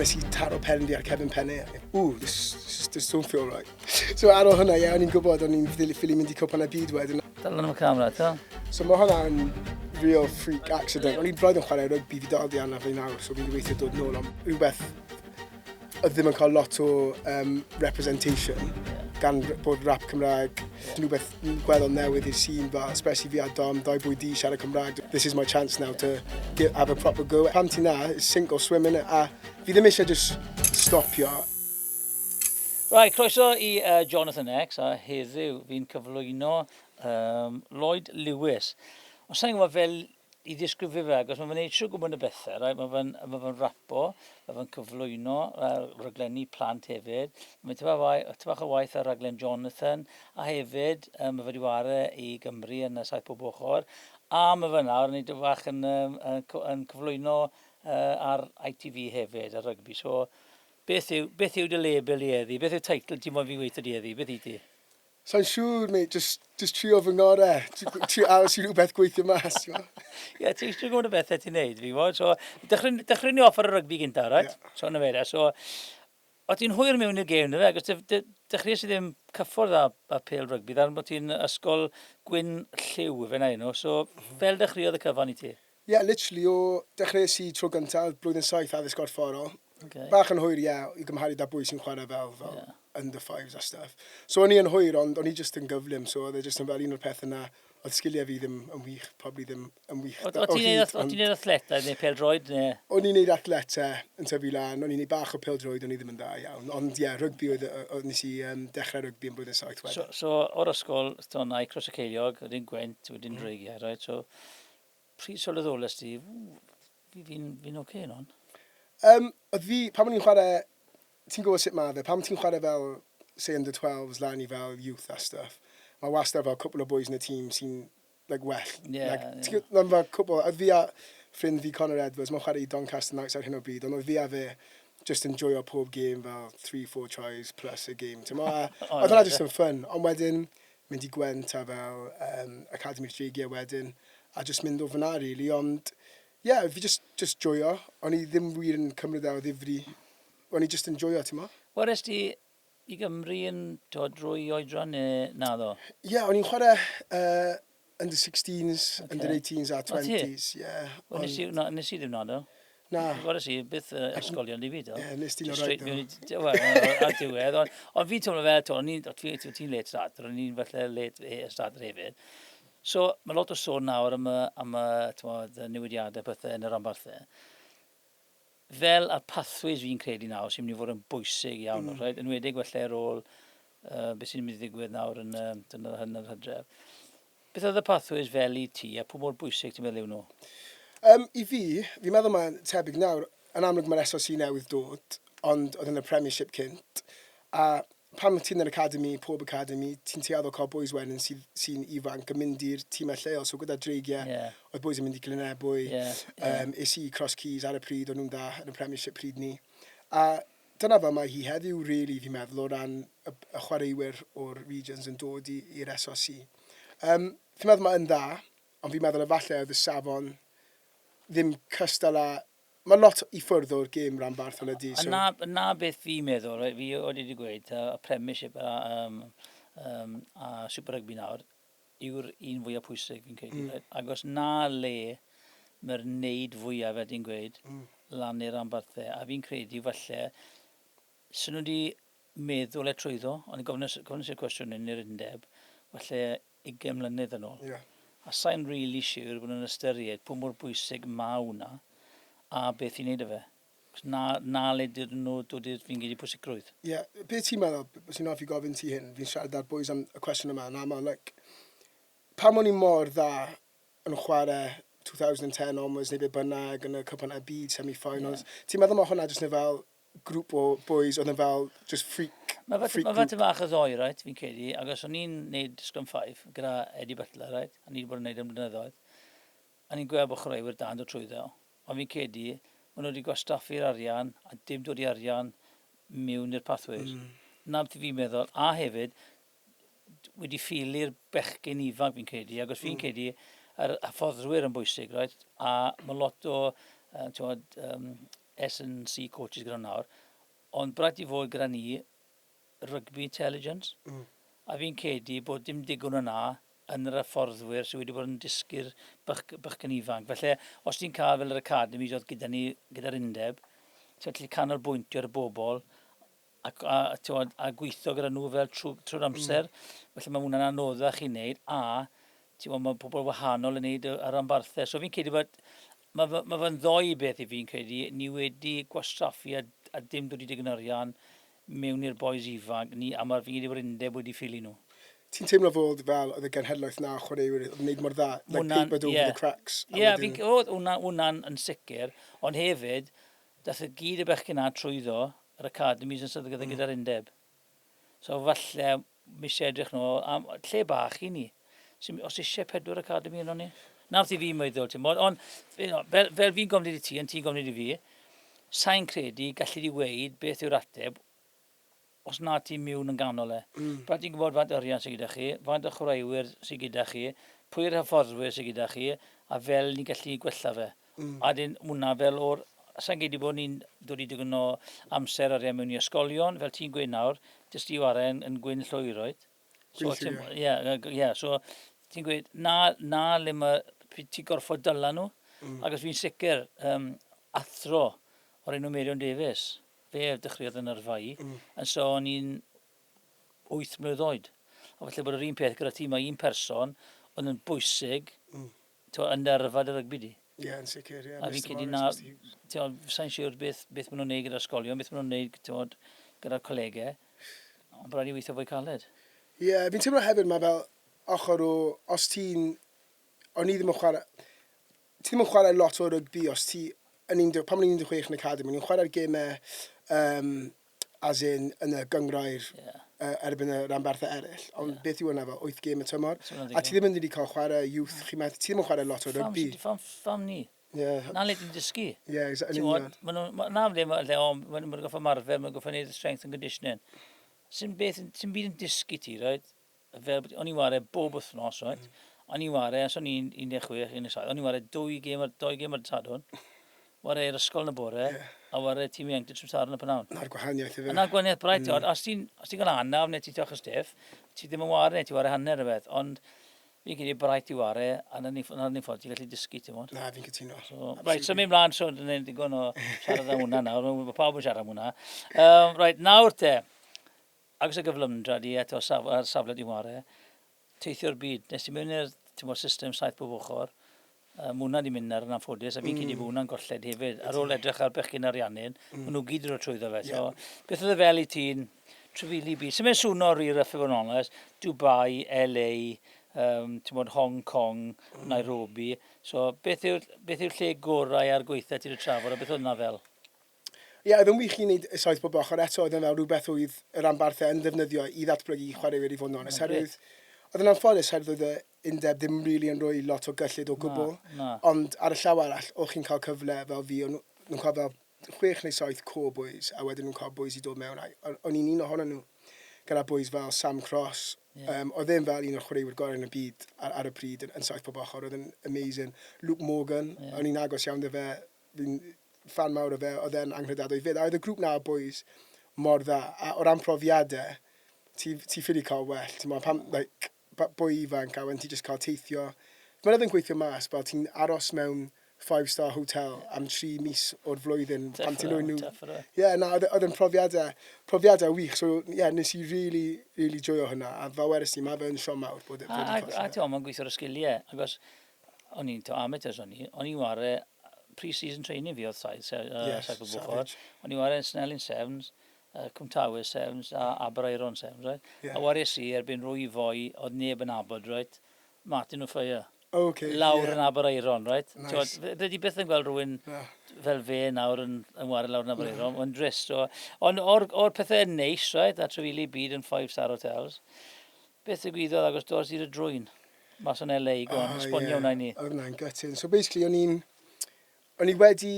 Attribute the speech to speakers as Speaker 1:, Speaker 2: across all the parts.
Speaker 1: nes i taro pen fi ar cefn pennau. This don't feel right. So ar ôl hwnna, o'n i'n gwybod o'n i'n ffili mynd i cwpan y byd wedyn.
Speaker 2: Dal yn y camera, ta?
Speaker 1: So mae hwnna'n real freak accident. O'n i'n braidd yn chwarae rygbi fi dal di anna fi nawr, so fi'n gobeithio dod nôl am rhywbeth oedd ddim yn cael lot o representation gan bod rap Cymraeg. Rhywbeth gweddol newydd i'r Sy'n fa, especially fi a Dom, dau bwy di siarad Cymraeg. This is my chance now to have a proper go. Pam ti na, sink or swim in it, a fi ddim eisiau just stopio.
Speaker 2: Right, croeso i Jonathan X, a heddiw fi'n cyflwyno Lloyd Lewis. Ond sa'n gwybod fel i ddisgrifio fe, achos mae'n gwneud siwr gwybod y bethau, right? Mae fe'n rapo, mae fe'n cyflwyno raglenni plant hefyd. Mae'n tyfach o waith ar raglen Jonathan, a hefyd mae fe wedi ware i Gymru yn y saith pob ochr, a mae fe nawr yn ei tyfach yn cyflwyno ar ITV hefyd, ar rygbi. So, beth yw dy label i eddi? Beth yw'r teitl ti'n moyn fi weithio di eddi? Beth i ti?
Speaker 1: Sa'n siŵr, mate, just trio fy ngorau. Trio aros i rhywbeth gweithio mas.
Speaker 2: Ie, ti'n eisiau gwybod y bethau ti'n neud, fi fod. So, dechrau ni off ar y rygbi gynta, right? Yeah. So, na fe da. So, o ti'n hwyr mewn i'r gêm, na fe? Agos dechrau sydd ddim cyffwrdd a pêl rygbi, dda'n bod ti'n ysgol gwyn lliw, fe na enw. So, fel dechreuodd y cyfan i ti?
Speaker 1: Ie, yeah, literally, o dechrau si tro gyntaf, blwyddyn 7 addysg gorfforol.
Speaker 2: Okay.
Speaker 1: Bach yn hwyr, i gymharu da bwy sy'n chwarae fel under fives a stuff. So o'n i yn hwyr, ond o'n i just yn gyflym, so oedd e just yn fel un o'r peth yna, oedd sgiliau fi ddim yn wych, probably ddim yn wych.
Speaker 2: O ti'n neud athletau neu pêl-droed?
Speaker 1: O'n i'n neud athletau yn tyfu lan, o'n i'n neud bach o pêl-droed, o'n i ddim yn da iawn. Ond ie, rygbi oedd nes i dechrau rygbi yn blwyddyn 7 wedyn. So
Speaker 2: o'r ysgol, na i cros y ceiliog, wedyn gwent, wedyn dreigiau, right? So, pryd sylweddolus ti, fi'n oce non?
Speaker 1: Oedd fi, pam o'n i'n chwarae, ti'n gwybod sut ma fe, pam ti'n chwarae fel, say, under 12s, lan i fel youth a stuff, mae wastad fel cwpl o boys yn y tîm sy'n, like, well. Ti'n gwybod fel cwpl, oedd fi a ffrind fi Conor Edwards, mae'n chwarae i Doncaster Knights ar hyn o bryd, ond oedd fi a fe just enjoyo pob game fel 3-4 tries plus a game. Oedd hwnna just yn fun, ond wedyn mynd i Gwent a fel Academy of Dreigiau wedyn, a just mynd o fyna, really, ond ie, fi just joio. O'n i ddim wir yn cymryd o ddifri. O'n i just yn joio, ti'n ma?
Speaker 2: Wares ti i Gymru yn drwy oedran neu naddo?
Speaker 1: Ie, o'n i'n chwarae under 16s, under 18s a 20s.
Speaker 2: Nes i ddim naddo?
Speaker 1: Na.
Speaker 2: Wares i byth ysgolion i fi, do?
Speaker 1: Ie, nes ti'n o'r rhaid.
Speaker 2: Ar diwedd. Ond fi teimlo fel, ti'n late starter, o'n i'n falle late starter hefyd. So, mae lot o sôn nawr am y newidiadau pethau yn y rhanbarthau. Fel y pathways fi'n credu nawr sy'n mynd i fod yn bwysig iawn, right? Yn wedig felly ar ôl beth sy'n mynd i ddigwydd nawr yn y hydref. Beth oedd y pathways fel i ti a pwy mor bwysig ti'n meddwl nhw?
Speaker 1: I fi'n meddwl mae'n tebyg nawr, yn amlwg mae'r SOC newydd dod, ond oedd yn y Premiership cynt, a pam ti'n yn academy, pob academy, ti'n teaddo cael boys wedyn sy'n ifanc yn mynd i'r tîmau lleol, so gyda dreigiau, oedd boys yn mynd i Glynebwy, is i Cross Keys ar y pryd, o'n nhw'n da yn y Premiership pryd ni. A dyna fel mae hi heddiw, really, fi'n meddwl, o ran y chwaraewyr o'r regions yn dod i'r SOC. Fi'n meddwl mae'n da, ond fi'n meddwl efallai oedd y safon ddim cystal a mae lot i ffwrdd o'r gêm rhanbarth hwnna di.
Speaker 2: Na beth fi'n meddwl, fi wedi dweud, y Premiership a Super Rugby nawr yw'r un fwyaf pwysig fi'n credu. Ac os na le mae'r neud fwyaf wedi'n gweud lan i'r rhanbarthau. A fi'n credu falle, sy'n nhw wedi meddwl trwyddo, ond i gofnus i'r cwestiwn yn yr undeb, falle 20 mlynedd yn ôl. A sa'n really siŵr bod nhw'n ystyried pwy mor bwysig ma hwnna, a beth i'n neud o fe. Na le dyd nhw dod i'r fi'n gyd i pwysigrwydd. Ie,
Speaker 1: beth ti'n meddwl, sy'n hoffi gofyn ti hyn, fi'n siarad ar boys am y cwestiwn yma, na like, pam o'n i mor dda yn chwarae 2010 onwards, neu beth bynnag yn y cwpan y byd semi-finals, ti'n meddwl mae hwnna jyst yn fel grŵp o boys, oedd yn fel just freak
Speaker 2: Mae fath y bach y ddoi, right, fi'n credu, ac os o'n i'n neud Scrum 5 gyda Eddie Butler, right, a ni'n bod yn neud am blynyddoedd, a ni'n gweld bod chwaraewyr da'n dod trwyddo. Ond fi'n credu, maen nhw wedi gwastaffu'r arian, a dim dod i arian mewn i'r pathways. Na beth fi'n meddwl, a hefyd, wedi ffili'r bechgyn ifanc fi'n credu, ac os fi'n credu, yr hyffoddwyr yn bwysig, right? A mae lot o S&C coaches gyda nawr, ond brat i fod gyda ni rugby intelligence. A fi'n cedi bod dim digon yna yn yr hyfforddwyr sydd wedi bod yn dysgu'r bychgen ifanc. Felly, os ti'n cael fel yr academis oedd gyda ni, gyda'r undeb, ti'n gallu canolbwyntio ar y bobl a gweithio gyda nhw fel trwy'r amser. Felly mae hwnna'n anoddach i wneud mae pobl wahanol yn wneud ar ambarthau. So fi'n credu bod mae fe'n ddoi beth i fi'n credu. Ni wedi gwastraffu a dim dod i digon arian mewn i'r boes ifanc ni, a fi'n credu bod undeb wedi ffili nhw.
Speaker 1: Ti'n teimlo fod fel oedd y genhedlaeth na chwaraewr oedd wneud mor dda, like papered over the cracks?
Speaker 2: Oedd hwnna'n yn sicr, ond hefyd, dath y gyd y bechgyn na trwyddo yr academis yn sydyn gyda'r undeb. So falle, mi eisiau edrych nhw, lle bach i ni. Os eisiau 4 academi yno ni. Nawr ti fi meddwl, ond fel fi'n gofnod i ti, yn ti'n gofnod i fi, sa'n credu gallu di weid beth yw'r ateb os na ti mewn yn ganol e. Bra ti'n gwybod faint arian sydd gyda chi, faint o chwaraewyr sydd gyda chi, pwy'r hyfforddwyr sydd gyda chi, a fel ni'n gallu gwella fe. A dyn hwnna fel o'r... Sa'n gedi bod ni'n dod i digon o amser arian mewn i ysgolion, fel ti'n gweud nawr, dys ti ware yn gwyn llwyr, oed? So ti'n gweud, na le mae ti gorffod dyla nhw, ac os fi'n sicr athro o'r enw Mae Jonathan Davies, fe dechreuodd yn yrfau, yn so o'n i'n 8 mlynedd oed. A felly bod yr un peth gyda ti, mae un person ond yn bwysig yn yrfad y rygbi di.
Speaker 1: Ie, yn sicr, ie.
Speaker 2: A fi'n credu na, sa'n siŵr beth maen nhw'n neud gyda'r ysgolion, beth maen nhw'n neud gyda'r colegau, ond braidd i weithio fwy caled.
Speaker 1: Ie, fi'n teimlo hefyd mae fel ochr o, os ti'n, o'n i ddim yn chwarae, ti ddim yn chwarae lot o rygbi os ti, pan o'n i'n 16 yn academi, o'n i'n chwarae'r gemau as in yn y gyngrair erbyn y rhanbarthau eraill, ond beth yw hwnna fel 8 gem y tymor, a ti ddim yn wedi cael chwarae youth, ti ddim yn chwarae lot o rygbi.
Speaker 2: Fam ni. Na le ti'n dysgu.
Speaker 1: Ie, yn union.
Speaker 2: Na le mae'n goffa marfer, mae'n goffa wneud strength and conditioning. Sy'n byd yn dysgu ti, right? O'n i'n ware bob wythnos, right? O'n i'n ware, as o'n i'n 16, 17, o'n i'n ware 2 gem ar Sadwrn. Ware i'r ysgol yn y bore, a ware tîm ieuenctid Trwmsar yn y pnawn.
Speaker 1: Na'r gwahaniaeth i fe.
Speaker 2: Na'r gwahaniaeth braith, os ti'n cael anaf neu ti'n toch y stiff, ti ddim yn ware neu ti ware hanner y beth, ond fi'n credu braith i ware, a na'r ni ffordd ti'n gallu dysgu, ti'n mwyn.
Speaker 1: Na, fi'n cytuno.
Speaker 2: Right, so mi'n mlaen, so dyna'n digon o siarad am hwnna nawr, mae pawb yn siarad am hwnna. Right, nawr te, agos y gyflymdra di eto ar safle di ware, teithio'r byd, nes ti mewn i'r system 7 bob ochr, mwna di mynd ar yn anffodus, a fi'n cyd i bod hwnna'n golled hefyd. Ar ôl edrych ar bechgyn ariannyn, maen nhw gyd yn rhoi trwyddo fe. So, beth oedd y fel i ti'n trefili byd? Sy'n mynd swno rhyr a ffyfynolus, Dubai, LA, Hong Kong, Nairobi. So, beth yw'r lle gorau ar gweithio ti'n trafod, a beth oedd yna fel?
Speaker 1: Ie, oedd yn wych i wneud y 7 bob ochr, eto oedd yn fel rhywbeth oedd yr rhanbarthau yn ddefnyddio i ddatblygu chwaraewyr i fod yn onest. Oedd yn anffodus oedd y undeb ddim really yn rhoi lot o gyllid o gwbl, ond ar y llaw arall, o'ch chi'n cael cyfle fel fi, nhw'n cael fel 6 neu 7 co-boys, a wedyn nhw'n cael boys i dod mewn. O'n i'n un ohonyn nhw, gyda boys fel Sam Cross, oedd ddim fel un o'r chwaraewyr gorau yn y byd ar y pryd yn 7 bob ochr, oedd yn amazing. Luke Morgan, o'n i'n agos iawn dy fe, fi'n fan mawr o fe, oedd e'n anghredadwy fyd. A oedd y grŵp na o boys mor dda, a o ran profiadau, ti ffili cael well. Pam, boi ifanc, a wedyn ti jyst cael teithio. Mae'n oedd yn gweithio mas, fel ti'n aros mewn 5-star hotel am 3 mis o'r flwyddyn. Ie, na, oedd yn profiadau wych. So, ie, nes i really joio hynna. A fel weres ti, mae fe'n siom mawr bod
Speaker 2: A ti o'n gweithio'r ysgiliau. Agos, o'n i'n amateurs o'n i'n ware pre-season training fi oedd saith o bwchor. O'n i'n ware yn Snelling Sevens, Cwmtawyr Sevens a Aberairon Sevens, right? A wares i erbyn rwy fwy oedd neb yn abod, right? Martin O'Feir. Lawr yn Aberairon, right? Nice. Rydw byth yn gweld rhywun fel fe nawr yn ware lawr yn Aberairon, yn drist. Ond o'r pethau neis, right? A trefili byd yn 5-star hotels, beth y gwyddoedd agos dors i'r drwy'n mas o'n LA, esbonio hwnna i ni.
Speaker 1: Oedd hwnna'n gutting. So basically, o'n i wedi,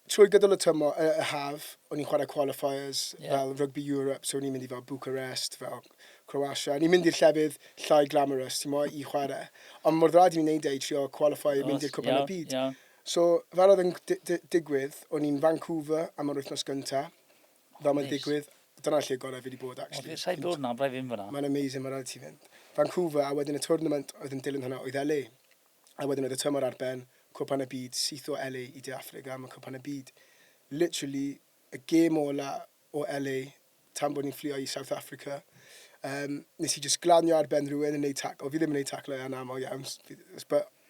Speaker 1: trwy gydol y tymor, y haf, o'n i'n chwarae qualifiers fel Rugby Europe, so o'n i'n mynd i fel Bucharest, fel Croatia. O'n i'n mynd i'r llefydd llai glamorous, i chwarae. Ond mor dda i'n wneud i trio qualify i mynd i'r cwpan y byd. So, fel oedd yn digwydd, o'n i'n Vancouver am yr wythnos gyntaf. Fel mae'n digwydd, dyna lle gorau fi wedi bod, actually.
Speaker 2: Sa'i bod na, braidd fi'n fyna.
Speaker 1: Mae'n amazing, mae'n rhaid ti fynd. Vancouver, a wedyn y tournament oedd yn dilyn hwnna, oedd LA. A wedyn oedd y tymor ar ben, cwpan y byd, syth o LA i De Affrica am y cwpan y byd. Literally, y gêm ola o LA, tan bod ni'n fflio i South Africa. Nes i just glanio ar ben rhywun yn neud tackle. Fi ddim yn neud tackle yn aml iawn.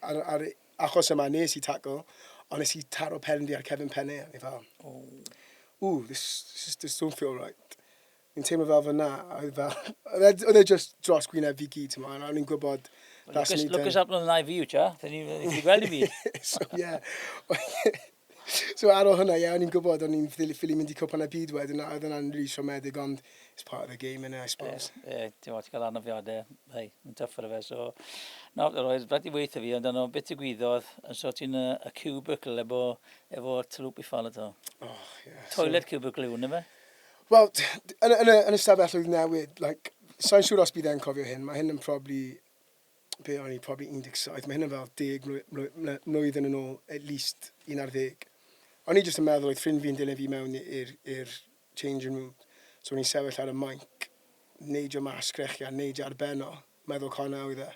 Speaker 1: Ar achos yma nes i tackle, ond nes i taro pen fi ar Kevin Penney. A ni fel, this don't feel right. Fi'n teimlo fel fyna. Oedd e just dros gwyneb fi gyd yma. A o'n i'n gwybod...
Speaker 2: Lucas up on the knife you, cha. Then you gweld i fi.
Speaker 1: So, yeah. So ar ôl hwnna, o'n i'n gwybod o'n i'n ffili mynd i cwpan y byd wedyn, a oedd yna'n rili siomedig, ond it's part of the game in it, I suppose.
Speaker 2: Ti'n fawr, ti'n cael anafiadau, yn tyffar o fe, so... No, roedd, brad i weithio fi, ond yno bit y gwyddoedd, yn so ti'n y cubicle efo tlwp i ffal eto. Toilet cubicle yw, ne fe? Wel,
Speaker 1: yn ystafell oedd newid, like, sa'n siŵr os bydd e'n cofio hyn, mae hyn yn probably 17, mae hyn yn fel 10 mlwyddyn yn ôl, at least 11. O'n i jyst yn meddwl oedd ffrind fi'n dilyn fi mewn i'r changing room. So o'n i'n sefyll ar y mic, neidio mas sgrechian, neidio ar beno, meddwl conna oedd e.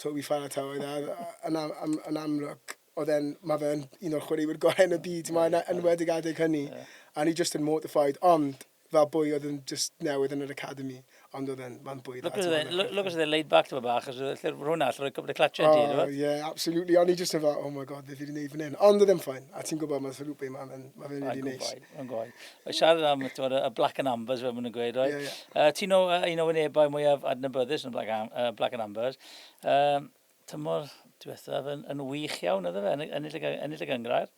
Speaker 1: Toby Falatau oedd e, yn amlwg, mae fe'n un o'r chwaraewyr gorau yn y byd, mae'n enwedig adeg hynny. A ni just yn mortified, ond fel bwy oedd yn just newydd yn yr academy, ond oedd e'n bwy.
Speaker 2: Look as they laid back to fe bach, as rhywna allan o'r cwbl y clatio yn dyn,
Speaker 1: yeah, absolutely. O'n i just yn fel, oh my god, beth fi wedi gwneud fan hyn. Ond oedd e'n ffain, a ti'n gwybod, mae'n rhywbeth mae fe'n really neis.
Speaker 2: Mae'n gwaed. Mae siarad am y black and ambers, fe mwyn yn gweud, right? Ti'n know un o wynebau mwyaf adnabyddus yn black and ambers. Tymor diwethaf yn wych iawn, oedd e fe, ennill y gyngrair.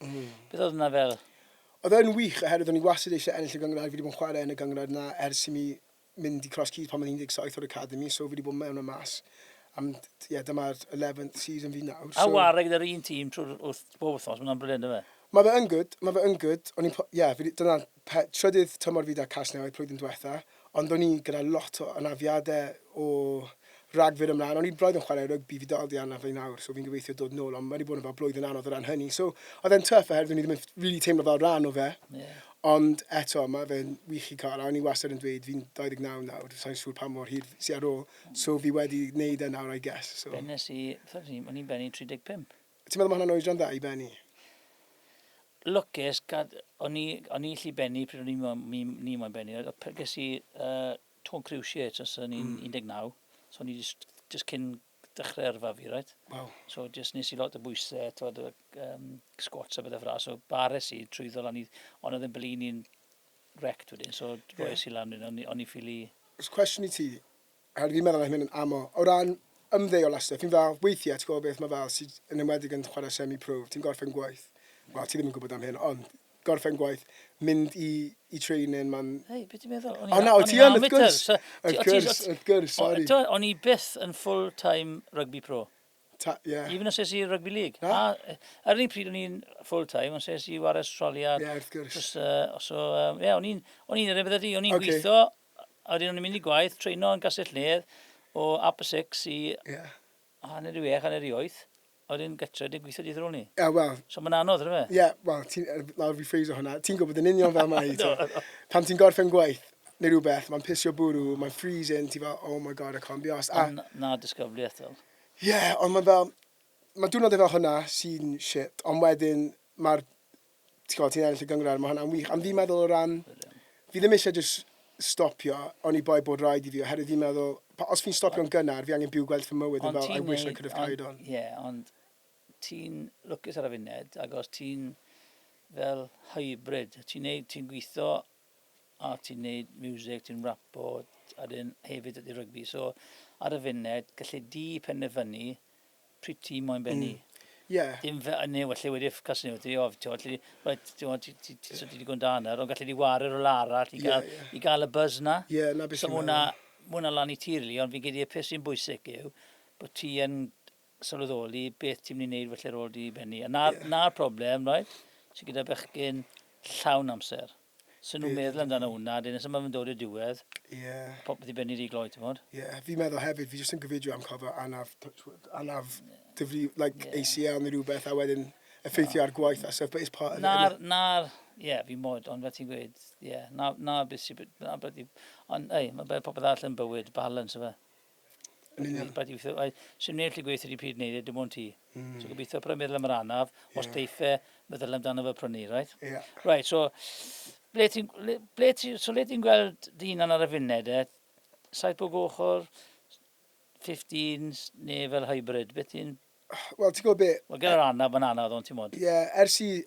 Speaker 2: Beth oedd yna fel?
Speaker 1: Oedd e'n wych, oherwydd o'n i wastad eisiau ennill y gyngrair, fi wedi bod yn chwarae yn y gyngrair na ers i mi mynd i cross keys pan mae'n 17 o'r academy, so fi wedi bod mewn y mas. Dyma'r 11th season fi nawr.
Speaker 2: A ware gyda'r un tîm trwy'r bob wythnos, mae'n briliant, fe?
Speaker 1: Mae fe yn good. Dyna trydydd tymor fi da Casnewydd plwyddyn diwetha, ond o'n i gyda lot o anafiadau o ragfyr ymlaen. O'n i braidd yn chwarae rygbi fi dal di anaf fi nawr, so fi'n gobeithio dod nôl, ond mae wedi bod yn fel blwyddyn anodd o ran hynny. So oedd e'n tuff oherwydd o'n i ddim yn really teimlo fel rhan o fe. Ond eto, mae fe'n wych i cael, a o'n i wastad yn dweud, fi'n 29 nawr, sa'n siŵr pa mor hir sy'n ar ôl, so fi wedi gwneud e nawr, I guess. So.
Speaker 2: Bennes i, o'n i'n benni 35.
Speaker 1: Ti'n meddwl mae hwnna'n oedran dda i benni?
Speaker 2: Lwcus, o'n i lli benni pryd o'n ni moyn benni, ges i tôn cruciate os o'n i'n 19, so o'n i just cyn dechrau yrfa fi, right?
Speaker 1: Wow.
Speaker 2: So just nes i lot o bwysau, squats a beth fras, so bares i trwyddol, ond oedd yn blin i'n rect wedyn, so roes i lan, o'n i ffili...
Speaker 1: Ys cwestiwn i ti, a fi'n meddwl mae'n mynd yn aml, o ran ymddeol ystaf, fi'n fel weithiau, ti'n gwybod beth mae fel sydd yn ymwedig yn chwarae semi-pro, ti'n gorffen gwaith, wel, ti ddim yn gwybod am hyn, ond gorffen gwaith, mynd i training, man...
Speaker 2: Hei, beth ti'n meddwl?
Speaker 1: O na, o ti yn, wrth gwrs, sorry.
Speaker 2: O'n i byth yn full-time rugby pro. Even os es i rugby league. Ar un pryd o'n i'n full-time, os es i war Australia.
Speaker 1: Wrth gwrs.
Speaker 2: O'n i'n rhywbeth ydi, o'n i'n gweithio, a o'n i'n mynd i gwaith, treino yn Gastell Nedd, o Upper 6 i hanner i 6, hanner i 8. Oedden gytra, dwi'n gweithio dydd rôl ni.
Speaker 1: Wel.
Speaker 2: So mae'n anodd, rydw fe?
Speaker 1: Wel, lawr fi ffreis o hwnna. Ti'n gwybod yn union fel mae. Pan ti'n gorffen gwaith, neu rhywbeth, mae'n pisio bwrw, mae'n freezing, ti'n fel, oh my god, I can't be asked.
Speaker 2: Na disgybliaeth, fel.
Speaker 1: Ond mae'n fel, mae diwrnodau fel hwnna sy'n shit, ond wedyn, ti'n ennill y gyngrair, mae hwnna'n wych. Ond fi'n meddwl o ran, fi ddim eisiau just stopio, ond i boi bod rhaid i fi, oherwydd fi'n meddwl, os fi'n stopio'n gynnar, fi angen byw gweld fy mywyd, and fel, I wish I could have carried on.
Speaker 2: Ond ti'n lwcus ar y funed, ac os ti'n fel hybrid, ti'n gweithio a ti'n neud music, ti'n rapo, a dyn hefyd ydy rygbi. So ar y funed, gallu di penderfynu pryd ti moyn benni. Dim fe, neu lle wedi casnu wedi, ti wedi gwnd danar, ond gallu di wario o'r arall i gael y buzz na. So mwna lan i tirli, ond fi'n gedi y peth sy'n bwysig yw, bod ti yn sylweddoli beth ti'n mynd i wneud felly ar ôl di benni. A na'r problem, right? Ti'n gyda bechgyn llawn amser. Sy'n nhw'n meddwl amdano hwnna, dyn nes yma fy'n dod i'r diwedd. Popeth i benni di gloi, ti'n modd?
Speaker 1: Fi'n meddwl hefyd, fi jyst yn gyfeidio am cofio anaf dyfri, like ACL neu rhywbeth, a wedyn effeithio ar gwaith a stuff, but it's part of it.
Speaker 2: Ie, fi mod, ond fe ti'n gweud, ie, na beth sy'n, ond, ei, mae popeth all yn bywyd, balans o fe. Sy'n neu allu gweithio i pryd wneud, dim ond ti. So gobeithio pryd meddwl am yr anaf, os deiffau, meddwl amdano fe prynu, right? Right, so, le ti'n gweld dyn ar y funed, 7 bob ochr, 15s, neu fel hybrid, beth ti'n...
Speaker 1: Wel, ti'n gwybod beth?
Speaker 2: Wel, gyda'r anaf, yn anodd, ond ti'n mod.
Speaker 1: Ie, ers i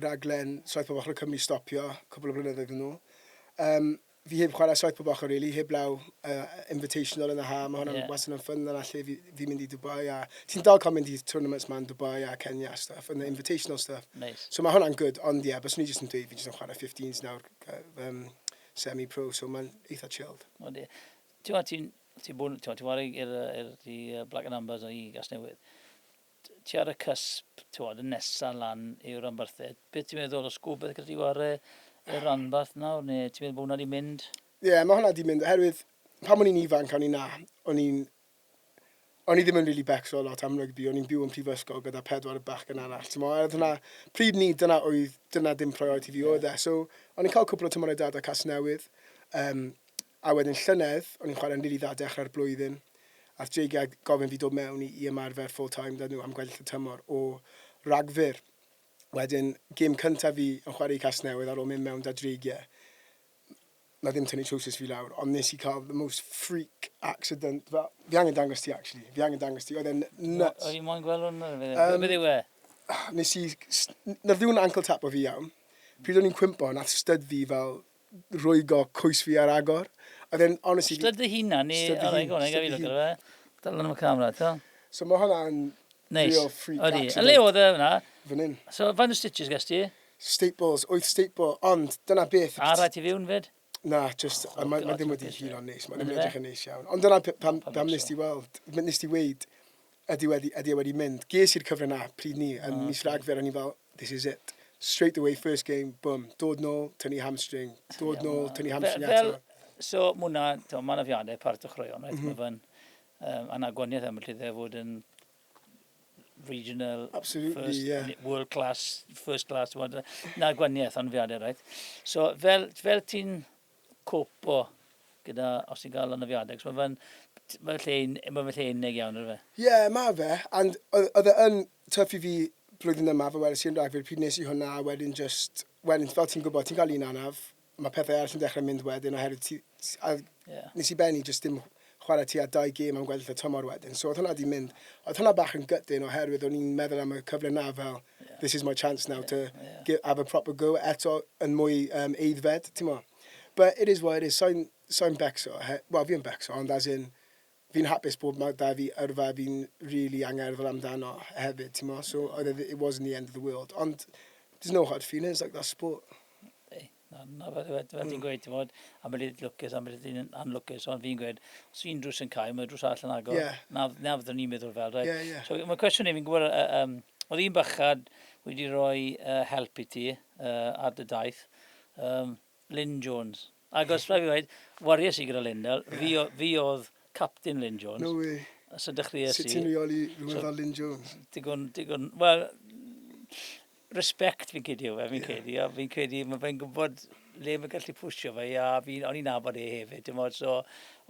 Speaker 1: raglen 7 bob ochr y Cymru stopio, cwbl o blynyddoedd yn ôl, fi heb chwarae 7 bob ochr, really, heb law invitational yn y ha, mae hwnna'n wastad yn ffyn, yna lle fi mynd i Dubai, a ti'n dal cael mynd i tournaments ma'n Dubai a Kenya a stuff, yn invitational stuff.
Speaker 2: Nice.
Speaker 1: So mae hwnna'n good, ond ie, bys ni jyst yn dweud, fi jyst yn chwarae 15s nawr, semi-pro, so mae'n eitha chilled. Ti'n wario i'r Black and Ambers o i gas newydd. Ti ar y cysp, y nesa lan i'w ranbarthau. Beth ti'n meddwl o sgwb beth gyda ti wario i'r ranbarth nawr, neu ti'n meddwl bod hwnna di mynd? Ie, mae hwnna di mynd, oherwydd pan o'n i'n ifanc, o'n i ddim yn really becso lot am rygbi, o'n i'n byw yn prifysgol gyda 4 bachgen arall. Pryd ni, dyna dim priority fi oedd e. So, o'n i'n cael cwpl o tymorau dad a cas newydd. A wedyn llynedd, o'n i'n chwarae'n rili dda dechrau'r blwyddyn. Ath dreigiau gofyn fi dod mewn i ymarfer full-time dyn nhw am gweddill y tymor o ragfyr. Wedyn, gêm cyntaf fi yn chwarae i cas newydd ar ôl mynd mewn da dreigiau. Na ddim tynnu trowsus fi lawr, ond nes i cael the most freak accident. Fi angen dangos ti, actually. Oedd e'n nuts.
Speaker 2: O, i moyn gweld hwnna? Beth yw e?
Speaker 1: Nes i... Na ddiwn ankle tap o fi iawn. Pryd o'n i'n cwympo, nath styd fi fel rwygo cwys fi ar agor.
Speaker 2: Styd dy hynna, ni... O, rhaid gwneud gael fi lwg ar fe. Dal yn y camera, ta.
Speaker 1: So mae hwnna'n real freak accident.
Speaker 2: Yn le oedd e fyna?
Speaker 1: Fan hyn.
Speaker 2: So, faint o stitches gas ti?
Speaker 1: Staples, 8 staple, ond dyna beth.
Speaker 2: A rhaid ti fiwn fyd?
Speaker 1: Na, just, mae ddim wedi hyn o'n neis, mae ddim wedi edrych yn neis iawn. Ond dyna pam nes ti weld, nes ti weid, ydy wedi mynd. Ges i'r cyfle na, pryd ni, yn mis ragfyr, o'n i fel, this is it. Straight away, first game, boom, dod nôl, tynnu hamstring, dod nôl, tynnu hamstring eto.
Speaker 2: So, mwna, mae'n afiadau part o chroeon, mae fe'n anagwaniaeth am y lle fod yn regional, world class, first class, na gwaniaeth o'n afiadau, right? So, fel ti'n copo gyda, os ti'n gael yn afiadau, mae fe'n unig iawn ar fe?
Speaker 1: Ie, mae fe, and oedd yn tyffu fi blwyddyn yma, fe wedi sy'n rhagfyr, pryd nes i hwnna, wedyn fel ti'n gwybod, ti'n cael un anaf, mae pethau arall yn dechrau mynd wedyn, oherwydd nes i benni jyst dim chwarae ti a 2 gêm am gweddill y tymor wedyn. So oedd hwnna di mynd, oedd hwnna bach yn gytyn oherwydd o'n i'n meddwl am y cyfle na fel, this is my chance now to have a proper go eto yn mwy eiddfed, ti'n mo. But it is what it is, so'n becso, wel fi'n becso, ond as in, fi'n hapus bod da fi yrfa fi'n really angerddol amdano hefyd, ti'n mo. So it wasn't the end of the world, ond there's no hard feelings like that sport.
Speaker 2: Na, fel ti'n gweud, ti'n bod, a mae'n lwcus, a mae'n anlwcus, ond fi'n gweud, os fi'n drws yn cael, mae'n drws all yn agor. Na fyddwn ni'n meddwl fel, right? So, mae'n cwestiwn fi'n gwybod, oedd un bychad wedi rhoi help i ti ar dy daith, Lynn Jones. Ac os rhaid fi gweud, wariau si gyda Lyndel, fi oedd captain Lynn Jones.
Speaker 1: No way.
Speaker 2: So dechreuais i.
Speaker 1: Sut ti'n reoli rhywun fel Lynn Jones?
Speaker 2: Digon, wel, respect fi'n cedi o fe, fi'n cedi, mae fe'n gwybod le mae'n gallu pwysio fe, a o'n i'n nabod e hefyd,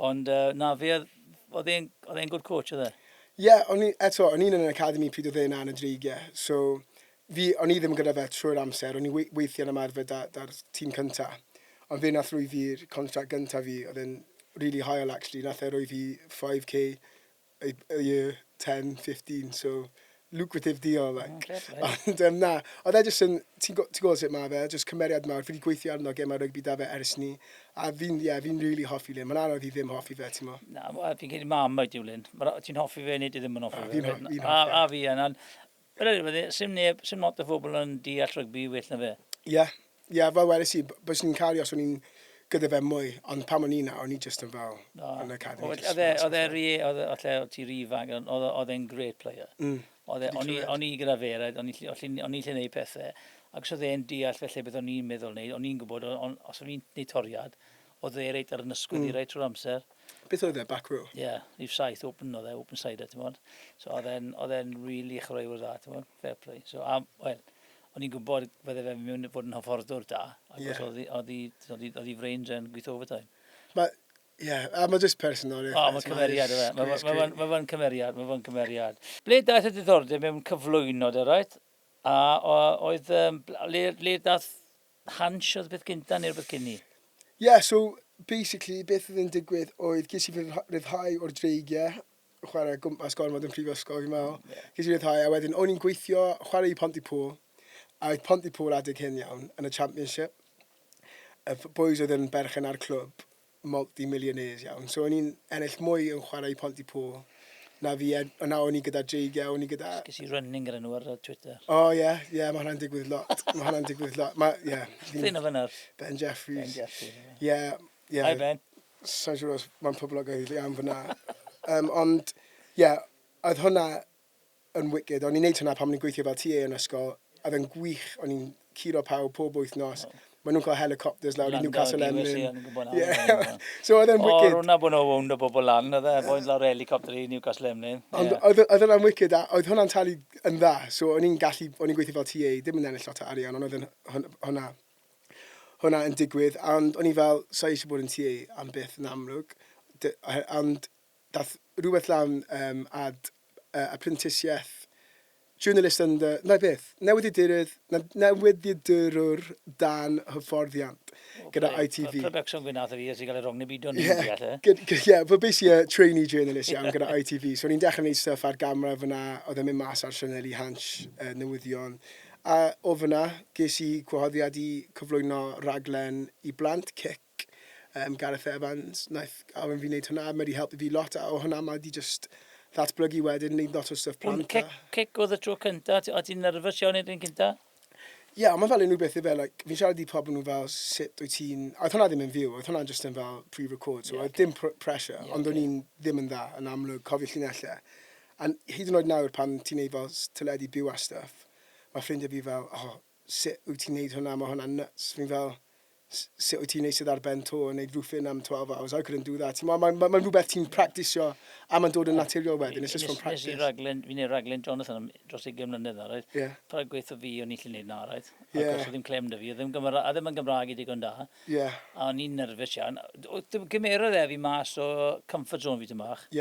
Speaker 2: ond na, oedd e'n good coach oedd e?
Speaker 1: Ie, o'n i'n yn yr academy pryd oedd e'n yn y dreigiau, so o'n i ddim gyda fe trwy'r amser, o'n i weithio yn ymarfer da'r tîm cynta, ond fe nath rwy fi'r contract gynta fi, oedd e'n really high actually, nath e rwy fi 5k a year, 10, 15, so lucrative deal, like. Ond na, oedd e jyst yn, ti'n gwybod sut mae fe, jyst cymeriad mawr, fi wedi gweithio arno gemau rygbi da fe ers ni, a fi'n really hoffi Lyn, mae'n anodd i ddim hoffi fe, ti'n mo.
Speaker 2: Na, fi'n credu mam mae Lyn, ti'n hoffi fe neu ti ddim yn hoffi fe.
Speaker 1: Fi'n hoffi fe.
Speaker 2: A fi yn, sy'n lot o phobl yn deall rygbi well na fe.
Speaker 1: Ie, fel wedys i, bys ni'n cario os o'n i'n gyda fe mwy, ond pam o'n i na, o'n i just yn fel yn y academy.
Speaker 2: Oedd ti rifag, oedd e'n great player. O'n i gyda fe, o'n i lle gwneud pethau, ac os oedd e'n deall felly beth o'n i'n meddwl wneud, o'n i'n gwybod, os o'n i'n gwneud toriad, oedd e reit ar y nysgwydd i reit trwy'r amser.
Speaker 1: Beth oedd e, back row?
Speaker 2: Ie, rhif 7, open side, ti'n modd. So oedd e'n really chwaraewr dda, ti'n modd, fair play. So, wel, o'n i'n gwybod bydde fe mewn fod yn hyfforddwr da, ac oedd i frains yn gweithio overtime.
Speaker 1: Mae jyst personol.
Speaker 2: Mae'n cymeriad o fe. Mae'n cymeriad. Ble daeth y diddordeb mewn cyflwyno, dy right? A oedd, le daeth Hans oedd beth gynta neu'r beth cynni?
Speaker 1: So basically, beth oedd yn digwydd oedd ges i fy ryddhau o'r dreigiau, chwarae gwmpas gormod yn prifysgol, fi'n meddwl. Ges i ryddhau, a wedyn o'n i'n gweithio chwarae i Pontypool, a oedd Pontypool adeg hyn iawn yn y Championship. Y boys oedd yn berchen ar clwb, multi-millionaires iawn. So o'n i'n ennill mwy yn chwarae i Pontypool na fi, yna o'n i gyda dreigiau, o'n i gyda...
Speaker 2: Ges i running gyda nhw ar Twitter.
Speaker 1: Mae hwnna'n digwydd lot.
Speaker 2: Llun o fyna'r?
Speaker 1: Ben Jeffries.
Speaker 2: Hi Ben.
Speaker 1: Sa'n siŵr os mae'n poblogaidd iawn fyna. Ond, oedd hwnna yn wicked. O'n i'n neud hwnna pan o'n i'n gweithio fel TA yn ysgol. Oedd yn gwych, o'n i'n curo pawb pob wythnos. Maen nhw'n cael helicopters lawr i Newcastle Emlyn. So oedd e'n wicked.
Speaker 2: O, hwnna bod nhw'n wound o bobl lan, oedd e, bo'n lawr helicopter i Newcastle Emlyn.
Speaker 1: Oedd hwnna'n wicked, a oedd hwnna'n talu yn dda. So o'n i'n gweithio fel TA, dim yn ennill lot o arian, ond oedd hwnna yn digwydd. Ond o'n i fel, sa eisiau bod yn TA am byth yn amlwg. Ond dath rhywbeth lan apprentisiaeth, journalist yn newyddiadurwr dan hyfforddiant gyda ITV.
Speaker 2: Production gwynaeth fi, os i gael ei rong neu byd o'n
Speaker 1: but basically a trainee journalist iawn gyda ITV. So o'n i'n dechrau gwneud stuff ar gamera fyna, oedd yn mynd mas ar Sianeli Hans newyddion. A o fyna, ges i gwahoddiad i cyflwyno raglen i blant, Cic, Gareth Evans. Naeth Awen fi wneud hwnna, mae wedi helpu fi lot, a o hwnna mae wedi just ddatblygu wedyn, wneud lot o stuff plant.
Speaker 2: Cic oedd y tro cynta, o ti'n nerfus iawn i'r un cynta?
Speaker 1: Mae'n fel unrhyw beth i fel, fi'n siarad i pobl nhw fel sut wyt ti'n... Oedd hwnna ddim yn fyw, oedd hwnna just yn fel pre-record, so oedd dim pressure, ond o'n i'n ddim yn dda yn amlwg, cofio llinellau. A hyd yn oed nawr pan ti'n neud fel teledu byw a stuff, mae ffrindiau fi fel, sut wyt ti'n neud hwnna, mae hwnna'n nuts. Fi'n fel, sut wyt ti'n neud sydd ar ben to yn neud roofing am 12 hours, I couldn't do that. Mae'n rhywbeth ti'n practisio a mae'n dod yn naturiol wedyn, it's just from practice.
Speaker 2: Fi'n neud raglen Jonathan dros 20 mlynedd na, right? Parag gweithio fi o'n i'n neud na, right? Ac os oedd ddim clem da fi, a ddim yn Gymraeg i digon da. A o'n i'n nerfus iawn. Gymerodd e fi mas o comfort zone fi tymach. A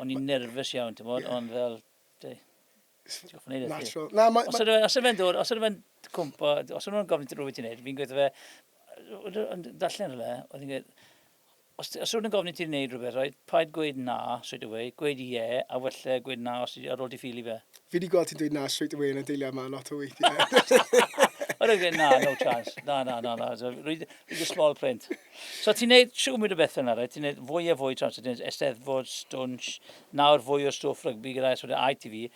Speaker 2: o'n i'n nerfus iawn, ti'n bod, ond fel,
Speaker 1: natural.
Speaker 2: Os ydw fe'n cwmpa, os ydw fe'n gofyn ti rhywbeth ti'n neud, fi'n gweithio fe, darllen rhywle, oedd hi'n gweud, os ydw fe'n gofyn ti'n neud rhywbeth, paid gweud na straight away, gweud ie, a welle gweud na ar ôl ti ffili fe.
Speaker 1: Fi wedi gweld ti'n dweud na straight away yn y deiliau yma lot o weithiau.
Speaker 2: Oedd e'n gweud na, no chance, na, read the small print. So ti'n neud siw mwyd o beth yna, ti'n neud fwy a fwy trans, ti'n neud eisteddfod, stwnsh, nawr fwy o stwff rygbi gyda ITV.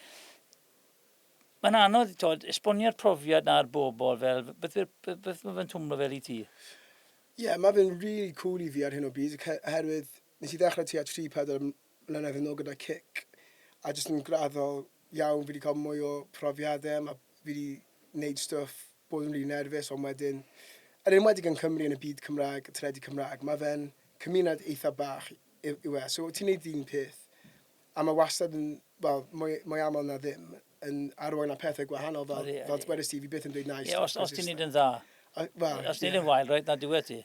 Speaker 2: Mae'n anodd, esbonio'r profiad na'r bobl fel, beth mae fe'n twmlo fel i ti?
Speaker 1: Mae fe'n really cool i fi ar hyn o byd, oherwydd nes i ddechrau ti at 3-4 mlynedd yn ôl gyda Cic, a jyst yn graddol iawn, fi wedi cael mwy o profiadau, a fi wedi wneud stwff, bod yn rili nerfus, ond wedyn, yr enwedig yn Cymru yn y byd Cymraeg, y tredu Cymraeg, mae fe'n cymuned eitha bach yw e, so ti'n neud un peth, a mae wastad yn, mwy aml na ddim, yn arwain a pethau gwahanol fel wedys ti, fi byth yn dweud nice.
Speaker 2: Os ti'n neud yn dda. Os ti'n neud yn wael, right, na diwedd ti.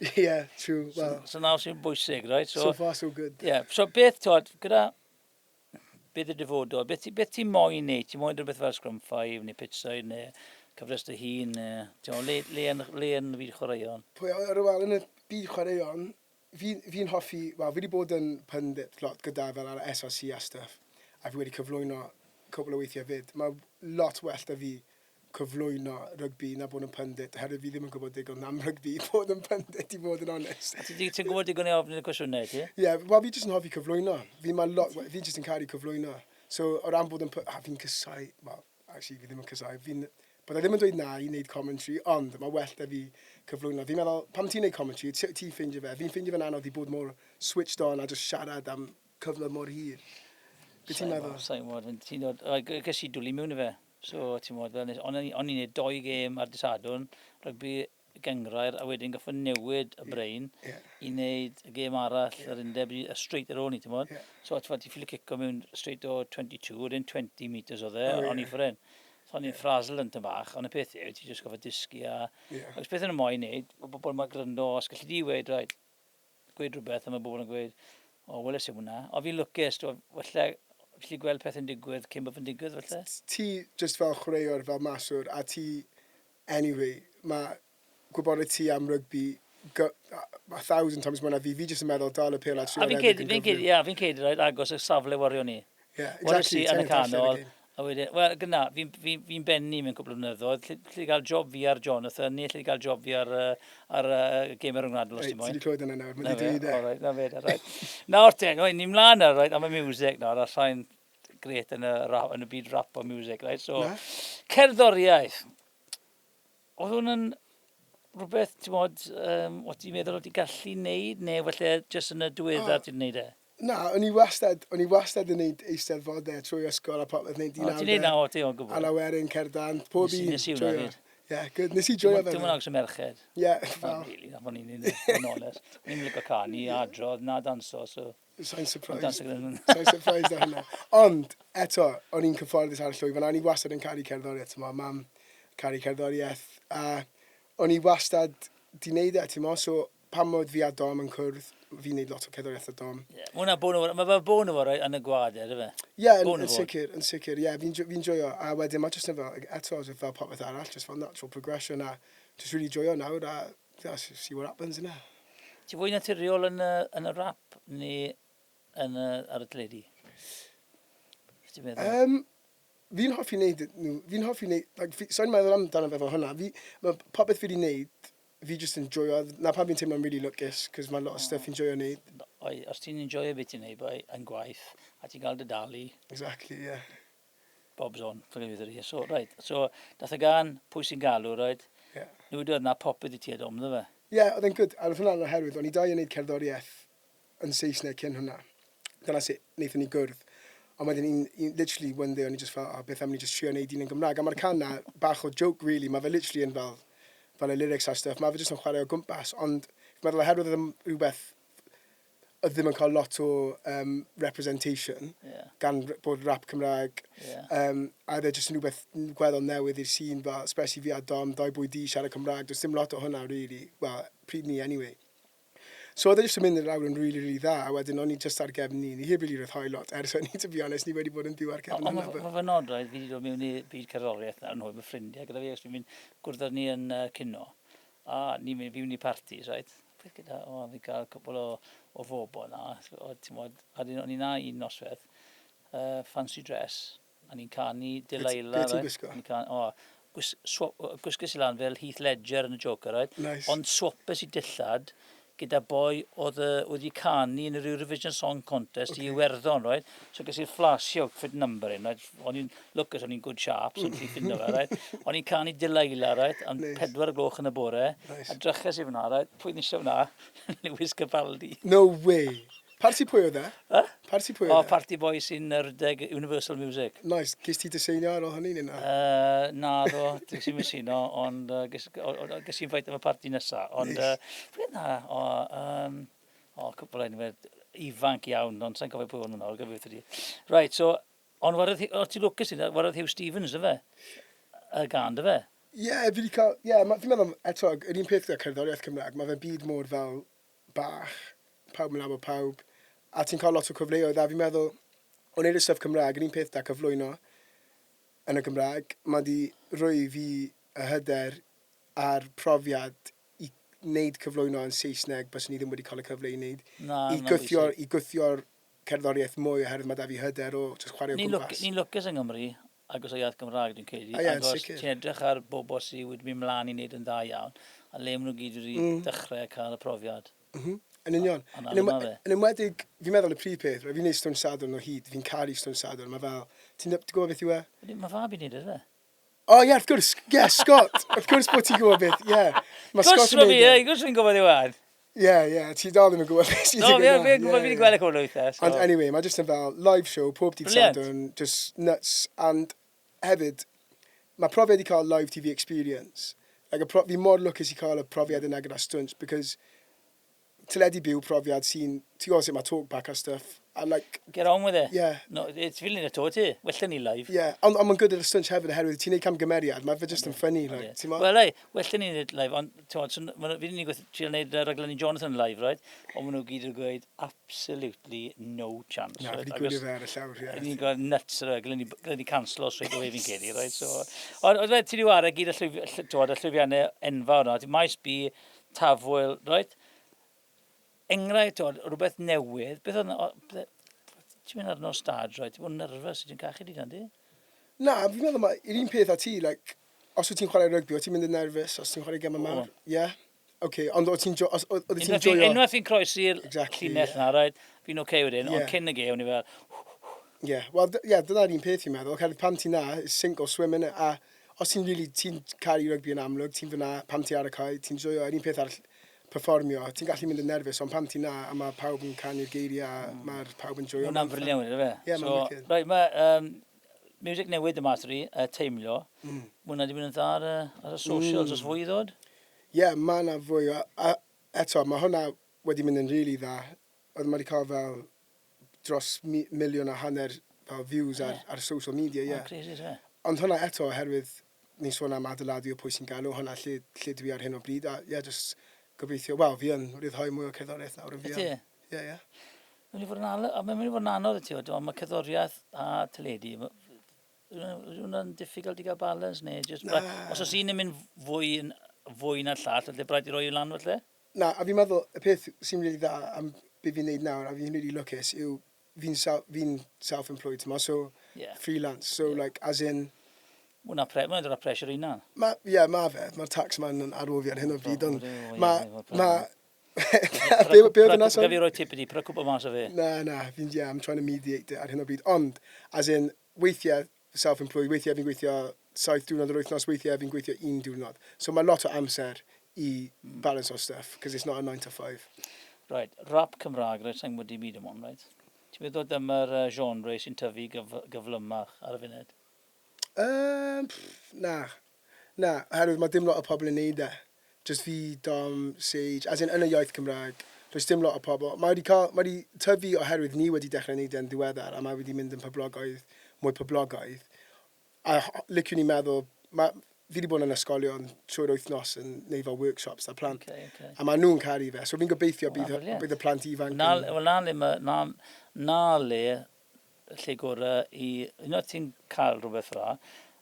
Speaker 1: True.
Speaker 2: So nawr sy'n bwysig, right?
Speaker 1: So far, so good.
Speaker 2: So beth, gyda, beth y dyfodol, beth ti'n moyn neud? Ti'n moyn rhywbeth fel Scrum 5, neu pitchside, neu cyfres dy hun, le yn y byd chwaraeon?
Speaker 1: Yn y byd chwaraeon, fi'n hoffi, fi wedi bod yn pundit lot gyda fel ar SRC a stuff, a fi wedi cyflwyno cwbl o weithiau fyd. Mae lot well da fi cyflwyno rygbi na bod yn pundit, oherwydd fi ddim yn gwybod digon am rygbi bod yn pundit, i fod yn onest.
Speaker 2: Ti'n gwybod digon i ofyn y cwestiynau, ti?
Speaker 1: Fi jyst yn hoffi cyflwyno. Fi jyst yn caru cyflwyno. So, o ran bod yn fi'n cysau, actually, fi ddim yn cysau. Bod ddim yn dweud na i wneud commentary, ond mae well da fi cyflwyno. Fi'n meddwl, pam ti'n wneud commentary, ti'n ffeindio fe. Fi'n ffeindio fe'n anodd i bod mor switched on a just siarad am cyflwyno mor hir. Beth ti'n meddwl?
Speaker 2: Sa'n gwybod, ges i dwlu mewn i fe. So, ti'n meddwl, o'n i'n neud 2 gêm ar dysadwn, rygbi gengrair, a wedyn gaffa newid y brain i wneud y gêm arall, yr undeb, y straight ar ôl ni, ti'n modd. So, ti ffili cico mewn straight o 22, wedyn 20 metres o dde, o'n i ffren. So, o'n i'n ffrasl yn ty bach, ond y peth yw, ti jyst goffa disgu a... Ac beth yn y moi wneud, mae bobl yma gryndo, os gallu di weid, rhaid, gweud rhywbeth, a mae bobl yn gweud, o, weles i hwnna. O, fi'n lwcus, falle, gallu gweld peth yn digwydd, cyn bod yn digwydd, falle.
Speaker 1: Ti, just fel chwaraewr, fel maswr, a ti, anyway, mae gwybod ti am rygbi a 1,000 times mwy na fi jyst yn meddwl dal y pêl a trio
Speaker 2: fi'n ceid, rhaid, agos y safle wario ni.
Speaker 1: Exactly.
Speaker 2: Yn y canol, a wedyn, wel, gyna, fi'n benni mewn cwbl o blynyddoedd, lle gael job fi ar Jonathan, neu lle gael job fi ar Gamer Rhwngwladol, os ti'n moyn.
Speaker 1: Ti wedi clywed yna nawr, mae di dweud
Speaker 2: Na fe, Nawr te, ni mlaen ar, am y music nawr, a rhain gret yn y byd rap o music, so, cerddoriaeth. Oedd hwn yn rhywbeth, ti'n modd, o ti'n meddwl o ti'n gallu neud, neu falle jyst yn y diweddar ti'n neud e?
Speaker 1: Na, o'n i wastad yn neud eisteddfodau trwy ysgol a popeth neud 19.
Speaker 2: Ti'n neud na o ti o'n gwybod?
Speaker 1: A lawerin Cerdan, pob un.
Speaker 2: Nes i hwnna fyd.
Speaker 1: Ie, good. Nes i joio fe.
Speaker 2: Dwi'n mwyn agos y merched.
Speaker 1: Ie.
Speaker 2: Not really, na fo'n i'n honest. Ni'n lygo canu, adrodd, na danso, so...
Speaker 1: Sa'n surprised.
Speaker 2: Danso gyda nhw.
Speaker 1: Sa'n surprised o hynna. Ond, eto, o'n i'n cyfforddus ar y llwy, fan o'n i wastad yn caru cerddoriaeth, ti'n mo, mam caru cerddoriaeth. A o'n i wastad di neud e, ti'n mo, so pan modd fi a Dom yn cwrdd, fi'n neud lot o cerddoriaeth a Dom.
Speaker 2: Mae fe bon o fo yn y gwaed, ydw fe?
Speaker 1: Ie, yn sicr, ie, fi'n joio. A wedyn, mae jyst yn fel, eto, fel popeth arall, just fel natural progression, a just really joio nawr, a see what happens yna.
Speaker 2: Ti'n fwy naturiol yn y rap, neu ar y tledi?
Speaker 1: Fi'n hoffi wneud so'n meddwl amdano fe fel hwnna, popeth fi wedi wneud, fi just yn joio, na pa fi'n teimlo'n really lwcus, cos mae lot o stuff fi'n joio wneud.
Speaker 2: Os ti'n enjoyo beth ti'n neud yn gwaith, a ti'n cael dy dalu.
Speaker 1: Exactly, ie.
Speaker 2: Bob's on, so, right. So, dath y gan, pwy sy'n galw, right?
Speaker 1: Ie.
Speaker 2: Newid na popeth i ti ad omddo fe?
Speaker 1: Ie, oedd e'n good. A oedd hwnna'n oherwydd, o'n i dau yn neud cerddoriaeth yn Saesneg cyn hwnna. Dyna sut wnaethon ni gwrdd. Ond wedyn literally one day o'n i just fel, beth am ni just trio neud un yn Gymraeg. A mae'r can na bach o joke, really. Mae fe literally yn fel y lyrics a stuff. Mae fe just yn chwarae o gwmpas. Ond fi'n meddwl oherwydd oedd rhywbeth oedd ddim yn cael lot o representation gan bod rap Cymraeg. A oedd e just yn rhywbeth gweddol newydd i'r scene fel, especially fi a Dom, dau bwy di siarad Cymraeg. Does dim lot o hwnna, really. Wel, pryd ni, anyway. So oedd e just yn mynd yn lawr yn really, really dda, a wedyn o'n i just ar gefn ni heb really ryddhau lot, ers o'n i, to be honest, ni wedi bod yn byw ar gefn yna.
Speaker 2: Mae fy nod, fi wedi dod mewn i byd cerddoriaeth na, yn hwy fy ffrindiau, gyda fi, os fi'n mynd gwrdd ni yn Cynno, a ni'n mynd i parties, right? Beth gyda, fi cael cwbl o fobl na, a o'n i na un noswaith, fancy dress, a ni'n canu Delilah,
Speaker 1: Beth ti'n gwisgo?
Speaker 2: Gwisgais i lan fel Heath Ledger yn y Joker, right?
Speaker 1: Nice.
Speaker 2: Ond swopes i dillad, gyda boi oedd i canu yn yr Eurovision Song Contest i Iwerddon, right? So ges i'r flash outfit number in, right? O'n i'n lwcus, o'n i'n good sharp, so ti'n ffindo fe, right? O'n i'n canu Delilah, right? Am 4 gloch yn y bore. A drychas i fyna, right? Pwy nisio fyna? Lewis Capaldi.
Speaker 1: No way! Parti pwy oedd e? Parti pwy oedd e?
Speaker 2: O, parti boi sy'n rydeg Universal Music.
Speaker 1: Nice. Ges ti dyseinio ar ôl hynny'n yna?
Speaker 2: Na ddo, ges i'n mysino, ond ges i'n ffait am y parti nesaf. Ond, pryd na, cwpl ein ifanc iawn, ond sa'n cofio pwy o'n nhw'n ôl, gyfeith ydi. Right, so, ond o ti lwcus yna, warodd Hugh Stevens, dy fe? Y gan, dy fe?
Speaker 1: Ie, fi wedi cael, fi'n meddwl, eto, yr un peth gyda cerddoriaeth Cymraeg, mae fe'n byd mor fel bach, pawb yn nabod pawb, a ti'n cael lot o cyfleoedd, a fi'n meddwl, o'n neud y stuff Cymraeg, yr un peth da cyflwyno yn y Gymraeg, mae di rhoi fi y hyder a'r profiad i wneud cyflwyno yn Saesneg, bys ni ddim wedi cael y cyfle i wneud. I gwythio'r cerddoriaeth mwy, oherwydd mae da fi hyder o just chwarae o gwmpas.
Speaker 2: Ni'n lwcus yng Nghymru, agos o iaith Gymraeg, dwi'n credu. Agos ti'n edrych ar bobl sydd wedi mynd mlaen i wneud yn dda iawn, a le maen nhw gyd wedi dechrau cael y profiad.
Speaker 1: Yn union. Yn ymwedig, fi'n meddwl y prif peth, fi'n neud stwn sadwrn o hyd, fi'n caru stwn sadwrn, mae fel, ti'n gwybod beth yw e?
Speaker 2: Mae fab i'n neud, ydw e?
Speaker 1: O, ie, wrth gwrs, Scott, wrth gwrs bod ti'n gwybod beth, ie.
Speaker 2: Gwrs fi'n gwybod i wad.
Speaker 1: Ie, ti dal ddim yn gwybod beth sy'n
Speaker 2: digwydd. No, fi'n gwybod fi'n gweld y cwbl o weithiau.
Speaker 1: Ond anyway, mae jyst yn fel live show, pob dydd sadwrn, just nuts, and hefyd, mae profiad i cael live TV experience, Fi mor lwcus I cael y profiad yna gyda stwnt, because teledu byw profiad sy'n, ti'n gwybod sut mae talkback a stuff, a like...
Speaker 2: Get on with it.
Speaker 1: Yeah.
Speaker 2: No, it's feeling a to ti. Well ni live.
Speaker 1: Yeah, ond mae'n good ar y stwnt hefyd, oherwydd ti'n neud camgymeriad, mae fe just yn ffynnu, like, ti'n ma?
Speaker 2: Wel, ei, well ni live, ond, ti'n gwybod, fi ni gweithio trial wneud raglen i Jonathan live, right? Ond maen nhw gyd yn gweud, absolutely no chance.
Speaker 1: Na, fi di gwylio fe ar y llawr, ie.
Speaker 2: Ni'n gweld nuts ar y glen i canslo straight away fi'n cedi, right? So, ond fe, ti di wara gyd y llwyfiannau enfawr na, ti maes bi, tafwyl, right? Enghraifft, rhywbeth newydd, beth oedd... Ti'n mynd arno stage, right? Ti'n bod yn nerfus, ti'n cachu di gan di?
Speaker 1: Na, fi'n meddwl mae, yr un peth a ti, like, os wyt ti'n chwarae rygbi, o ti'n mynd yn nerfus, os ti'n chwarae gem y mawr? Yeah? OK, ond oedd ti'n joio...
Speaker 2: Unwaith fi'n croesi'r llinell na, right? Fi'n OK wedyn, ond cyn y gewn i fel...
Speaker 1: Ie, wel, dyna'r un peth fi'n meddwl. Oherwydd pam ti'n na, sink o swim in it, a os ti'n caru rygbi yn amlwg, ti'n fyna, pam ti ar y cae, ti'n joio, yr un peth ar berfformio, ti'n gallu mynd yn nerfus, ond pam ti'n na, a mae pawb yn canu'r geiriau, a mae'r pawb yn joio.
Speaker 2: Hwna'n briliant wedi, fe?
Speaker 1: Ie, mae'n wicked.
Speaker 2: Right, mae music newid y matri, teimlo. Hwna wedi mynd yn dda ar y socials, os fwy i ddod?
Speaker 1: Ie, mae yna fwy. A eto, mae hwnna wedi mynd yn really dda. Oedd mae wedi cael fel dros miliwn a hanner fel views ar social media, ie.
Speaker 2: Crazy, ie.
Speaker 1: Ond hwnna eto, oherwydd ni'n sôn am adeiladu o pwy sy'n galw, hwnna lle dwi ar hyn o bryd, a ie, just gobeithio, wel, fi yn rhyddhau mwy o cerddoriaeth nawr yn fi. Ie, ie.
Speaker 2: Mae'n mynd i fod yn anodd y ti, ond mae cerddoriaeth a teledu, hwnna'n difficult i gael balance, neu os oes un yn mynd fwy na'r llall, lle braidd i roi i lan falle?
Speaker 1: Na, a fi'n meddwl, y peth sy'n really dda am beth fi'n neud nawr, a fi'n really lwcus, yw fi'n self-employed, so freelance, so like, as in...
Speaker 2: Mae'n dod â pressure un nan.
Speaker 1: Ie, mae fe. Mae'r taxman yn arwyddi ar hyn o bryd, ond Be oedd yna sôn?
Speaker 2: Gafi roi tip ydi, prycwb o mas o fe.
Speaker 1: Na, I'm trying to mediate ar hyn o bryd. Ond, as in, weithiau self-employed, weithiau fi'n gweithio 7 diwrnod yr wythnos, weithiau fi'n gweithio 1 diwrnod. So mae lot o amser I balance o stuff, because it's not a 9 to 5. Right,
Speaker 2: rap Cymraeg, right, sa'n wedi byd ymwneud, right? Ti'n meddwl dyma'r genre sy'n tyfu gyflymach ar y funud?
Speaker 1: Na, oherwydd mae dim lot o pobl yn neud e. Just fi, Dom, Sage, as in y iaith Cymraeg, does dim lot o pobl. Mae wedi tyfu oherwydd ni wedi dechrau neud e'n diweddar, a mae wedi mynd yn mwy poblogaidd. A liciwn ni meddwl, fi wedi bod yn ysgolion trwy'r wythnos yn neud fel workshops a plant. A mae nhw'n caru fe, so fi'n gobeithio bydd y plant ifanc.
Speaker 2: Na le lle gorau I... Unwaith ti'n cael rhywbeth fra,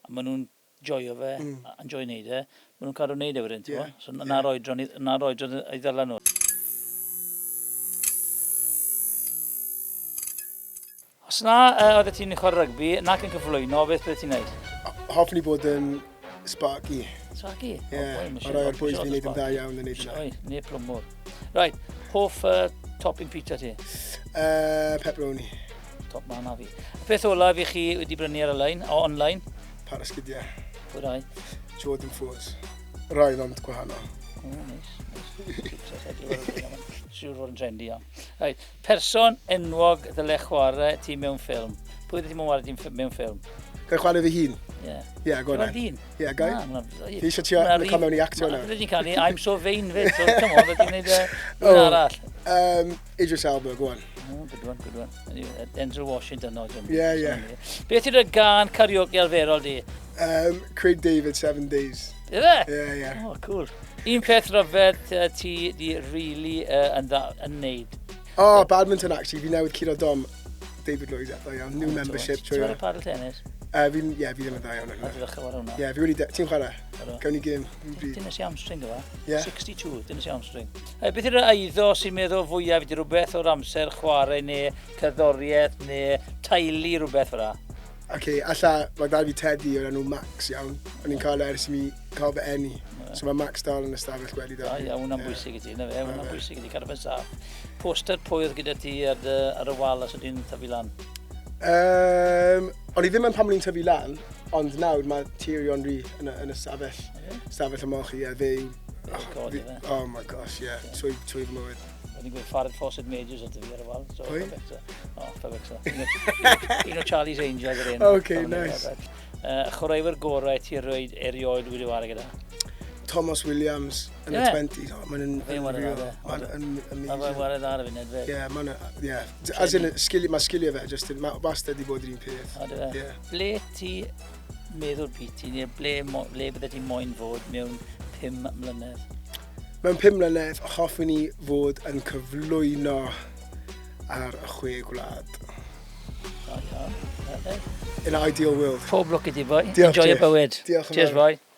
Speaker 2: a maen nhw'n joio fe, a'n joio neud e, maen nhw'n cadw neud e wedyn, ti'n gwybod? So na'r oedron I ddala nhw. Os na oedd ti'n chwarae rygbi, nac yn cyflwyno, beth beth ti'n neud?
Speaker 1: Hoffwn I bod yn sparky.
Speaker 2: Sparky?
Speaker 1: Ie, o rai o'r bwys fi'n neud yn dda iawn yn neud yna.
Speaker 2: Oi, neu plwmwr. Right, hoff topping pizza ti?
Speaker 1: Pepperoni.
Speaker 2: Top man a fi. Beth ola fi chi wedi brynu ar y lein, o online?
Speaker 1: Parasgidiau.
Speaker 2: Pwy rai?
Speaker 1: Jordan 4s. Rai ond gwahanol.
Speaker 2: O, neis. Siwr fod yn trendy iawn. Right. Person enwog ddyle chwarae ti mewn ffilm. Pwy ydych chi'n chwarae ti mewn ffilm?
Speaker 1: Gael chwarae fi hun? Ie, go on.
Speaker 2: Ie,
Speaker 1: gai? Fi eisiau ti cael mewn I actio nawr.
Speaker 2: Rydyn ni'n cael ni, I'm so vain fyd. So, come on, rydyn ni'n neud un arall.
Speaker 1: Idris Elba, go on.
Speaker 2: Good one. Denzel Washington o Jim.
Speaker 1: Ie.
Speaker 2: Beth yw'r gan karaoke arferol di?
Speaker 1: Craig David, 7 Days.
Speaker 2: Ie?
Speaker 1: Ie.
Speaker 2: Oh, cool. Un peth rhyfedd ti di really yn neud?
Speaker 1: Oh, badminton actually. Fi newydd curo Dom David Lloyd eto iawn. New membership.
Speaker 2: Ti'n chwarae paddle tennis?
Speaker 1: Fi ddim yn dda iawn.
Speaker 2: A dwi'n chwarae hwnna?
Speaker 1: Ie, fi wedi... Ti'n chwarae? Gawn ni gym.
Speaker 2: Dynas I hamstring gyda?
Speaker 1: Ie.
Speaker 2: 62, dynas I hamstring. Beth yw'r eiddo sy'n meddwl fwyaf wedi rhywbeth o'r amser chwarae neu cerddoriaeth neu taulu rhywbeth fyna?
Speaker 1: OK, alla mae dda fi Teddy o'r enw Max iawn. O'n i'n cael ers I mi cael fy eni. So mae Max dal yn ystafell gwely da.
Speaker 2: Ie, hwnna'n bwysig I ti, na fe, hwnna'n bwysig I ti, cadw fe'n saff. Poster pwy oedd gyda ti ar y wal as ydy'n tyfu lan?
Speaker 1: O'n I ddim yn pan mwyn tyfu lan, ond nawr mae Tyrion Rhi yn y stafell. Stafell y mochi, a fe... Oh my gosh, ie. Trwy fy mywyd.
Speaker 2: O'n i'n gweud Farid Fawcett Majors oedd fi ar y wal.
Speaker 1: Pwy?
Speaker 2: Perfecto. Un o Charlie's Angels yr un.
Speaker 1: OK, nice.
Speaker 2: Chwaraewr gorau ti erioed wedi wario gyda?
Speaker 1: Thomas Williams yn y
Speaker 2: Ie.
Speaker 1: 20s. Oh, mae'n
Speaker 2: Fe'n wario
Speaker 1: unreal.
Speaker 2: dda,
Speaker 1: Mae'n
Speaker 2: A
Speaker 1: amazing.
Speaker 2: fe'n wario dda ar y funud fe.
Speaker 1: Ie, mae'n... Ie. As in, mae sgiliau fe, just yn... Mae bastard i bod yr un peth.
Speaker 2: A dy fe.
Speaker 1: Ie.
Speaker 2: Ble ti meddwl byd ti, neu ble bydde ti moyn fod mewn 5 mlynedd?
Speaker 1: Mewn 5 mlynedd, hoffwn ni fod yn cyflwyno ar y 6 gwlad.
Speaker 2: Da iawn. Okay.
Speaker 1: In an ideal world.
Speaker 2: Pob lwc i ti, boi.
Speaker 1: Diolch,
Speaker 2: Enjoy y
Speaker 1: Jeff.
Speaker 2: bywyd.
Speaker 1: Diolch yn
Speaker 2: Cheers,
Speaker 1: fawr.
Speaker 2: boi.